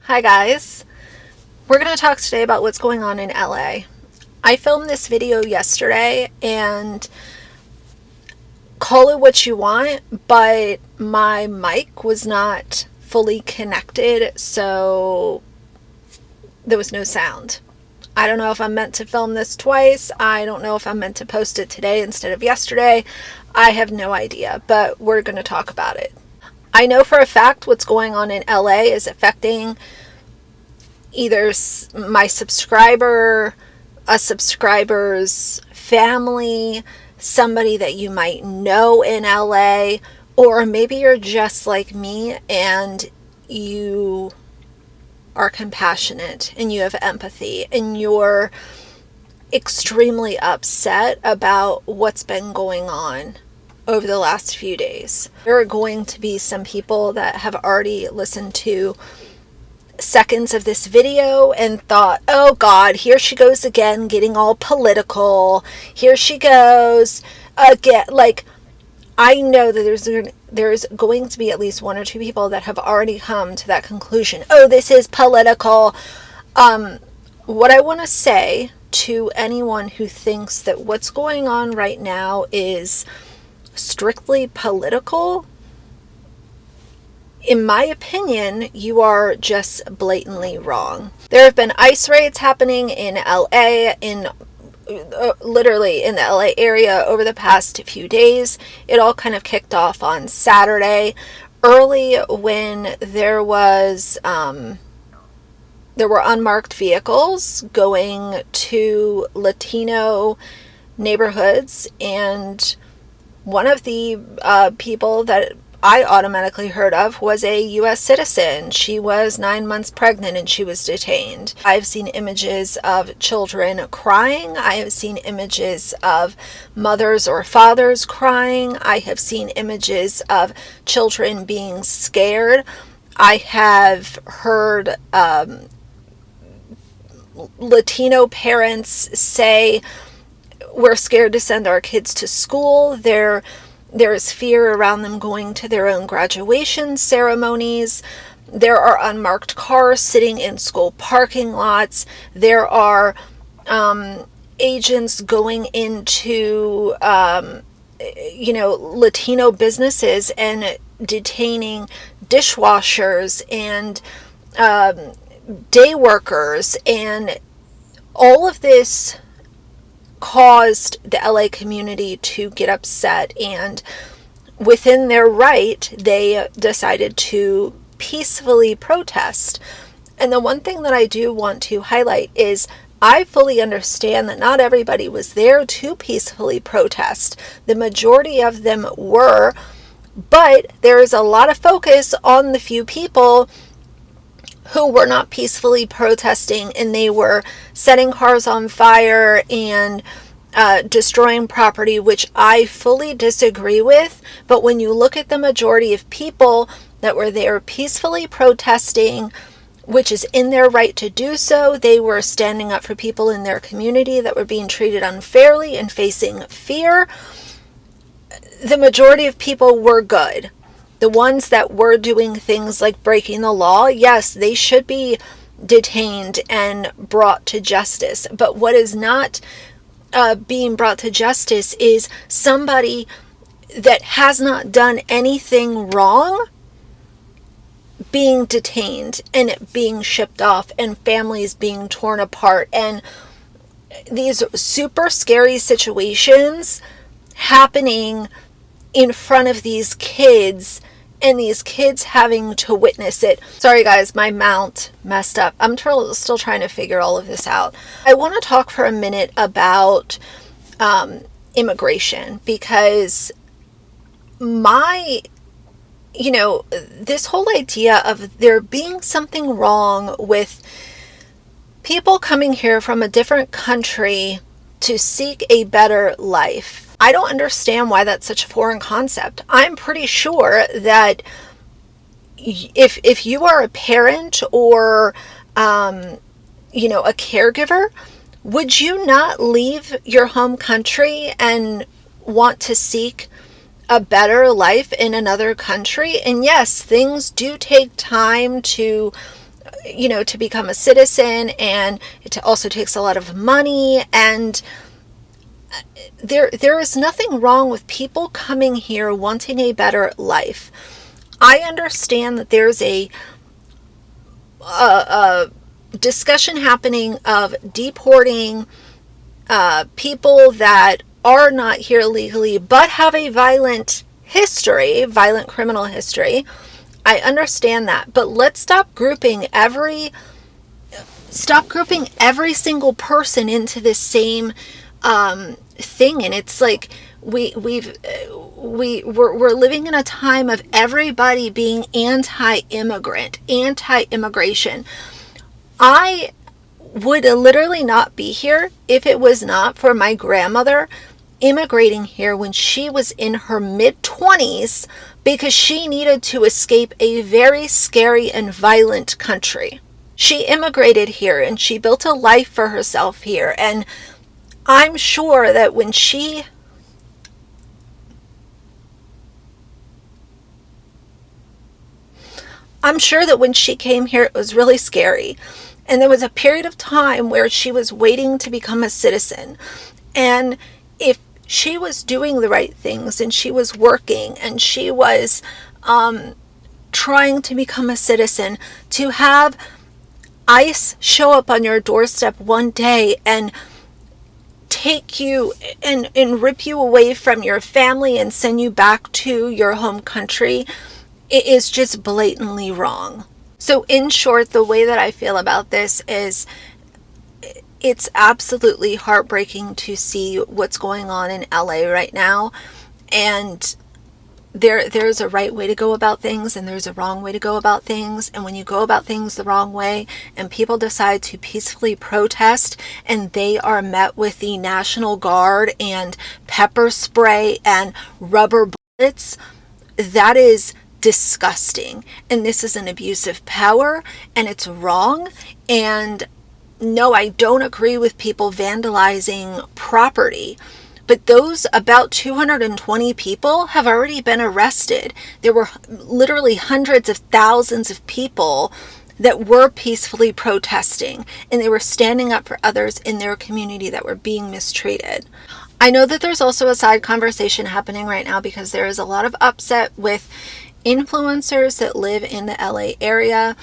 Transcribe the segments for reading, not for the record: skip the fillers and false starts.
Hi guys, we're going to talk today about what's going on in LA. I filmed this video yesterday and call it what you want, but my mic was not fully connected, so there was no sound. I don't know if I'm meant to film this twice. I don't know if I'm meant to post it today instead of yesterday. I have no idea, but we're going to talk about it. I know for a fact what's going on in LA is affecting either my subscriber, a subscriber's family, somebody that you might know in LA, or maybe you're just like me and you are compassionate and you have empathy and you're extremely upset about what's been going on over the last few days. There are going to be some people that have already listened to seconds of this video and thought, oh God, here she goes again, getting all political. Here she goes again. Like, I know that there's going to be at least one or two people that have already come to that conclusion. Oh, this is political. What I want to say to anyone who thinks that what's going on right now is strictly political, in my opinion, you are just blatantly wrong. There have been ICE raids happening in LA, literally in the LA area over the past few days. It all kind of kicked off on Saturday early when there were unmarked vehicles going to Latino neighborhoods, and one of the people that I automatically heard of was a U.S. citizen. She was 9 months pregnant and she was detained. I've seen images of children crying. I have seen images of mothers or fathers crying. I have seen images of children being scared. I have heard Latino parents say, we're scared to send our kids to school. There is fear around them going to their own graduation ceremonies. There are unmarked cars sitting in school parking lots. There are agents going into, Latino businesses and detaining dishwashers and day workers. And all of this caused the LA community to get upset, and within their right, they decided to peacefully protest. And the one thing that I do want to highlight is I fully understand that not everybody was there to peacefully protest. The majority of them were, but there is a lot of focus on the few people who were not peacefully protesting, and they were setting cars on fire and destroying property, which I fully disagree with. But when you look at the majority of people that were there peacefully protesting, which is in their right to do so, they were standing up for people in their community that were being treated unfairly and facing fear. The majority of people were good. The ones that were doing things like breaking the law, yes, they should be detained and brought to justice. But what is not being brought to justice is somebody that has not done anything wrong being detained and being shipped off, and families being torn apart, and these super scary situations happening in front of these kids, and these kids having to witness it. Sorry guys, my mount messed up. I'm still trying to figure all of this out. I want to talk for a minute about immigration, because this whole idea of there being something wrong with people coming here from a different country to seek a better life, I don't understand why that's such a foreign concept. I'm pretty sure that if you are a parent or, a caregiver, would you not leave your home country and want to seek a better life in another country? And yes, things do take time to to become a citizen, and it also takes a lot of money. And there is nothing wrong with people coming here wanting a better life. I understand that there's a discussion happening of deporting people that are not here legally but have a violent criminal history. I understand that, but let's stop grouping every single person into this same thing. And it's like we're living in a time of everybody being anti-immigration. I would literally not be here if it was not for my grandmother immigrating here when she was in her mid-20s, because she needed to escape a very scary and violent country. She immigrated here and she built a life for herself here. And I'm sure that when she came here, it was really scary. And there was a period of time where she was waiting to become a citizen. And if she was doing the right things and she was working and she was trying to become a citizen, to have ICE show up on your doorstep one day and take you and rip you away from your family and send you back to your home country, it is just blatantly wrong. So in short, the way that I feel about this is it's absolutely heartbreaking to see what's going on in LA right now. And there's a right way to go about things and there's a wrong way to go about things. And when you go about things the wrong way and people decide to peacefully protest and they are met with the National Guard and pepper spray and rubber bullets, that is disgusting. And this is an abuse of power and it's wrong. And no, I don't agree with people vandalizing property. But those about 220 people have already been arrested. There were literally hundreds of thousands of people that were peacefully protesting, and they were standing up for others in their community that were being mistreated. I know that there's also a side conversation happening right now because there is a lot of upset with influencers that live in the LA area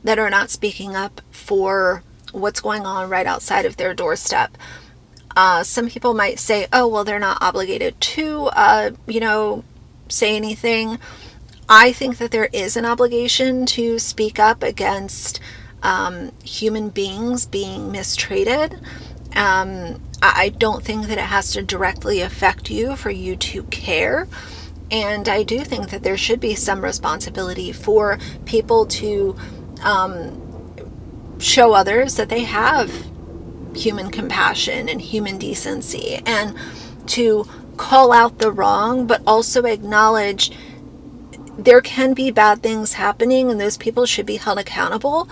that are not speaking up for what's going on right outside of their doorstep. Some people might say, oh, well, they're not obligated to, say anything. I think that there is an obligation to speak up against human beings being mistreated. I don't think that it has to directly affect you for you to care. And I do think that there should be some responsibility for people to show others that they have human compassion and human decency, and to call out the wrong, but also acknowledge there can be bad things happening and those people should be held accountable.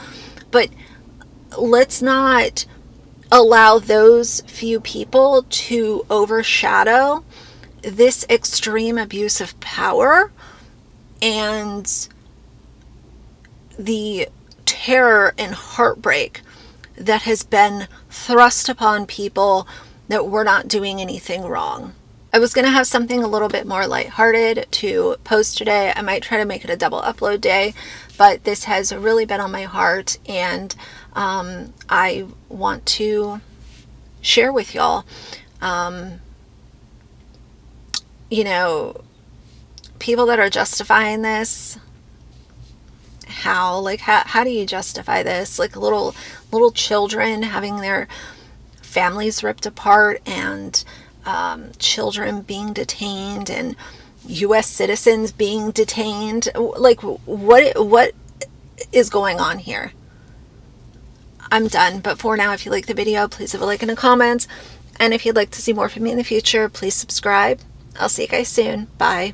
But let's not allow those few people to overshadow this extreme abuse of power and the terror and heartbreak that has been thrust upon people that were not doing anything wrong. I was going to have something a little bit more lighthearted to post today. I might try to make it a double upload day, but this has really been on my heart, and I want to share with y'all. People that are justifying this, how do you justify this? Like little children having their families ripped apart, and children being detained, and U.S. citizens being detained. Like, what is going on here? I'm done. But for now, if you like the video, please leave a like and a comment. And if you'd like to see more from me in the future, please subscribe. I'll see you guys soon. Bye.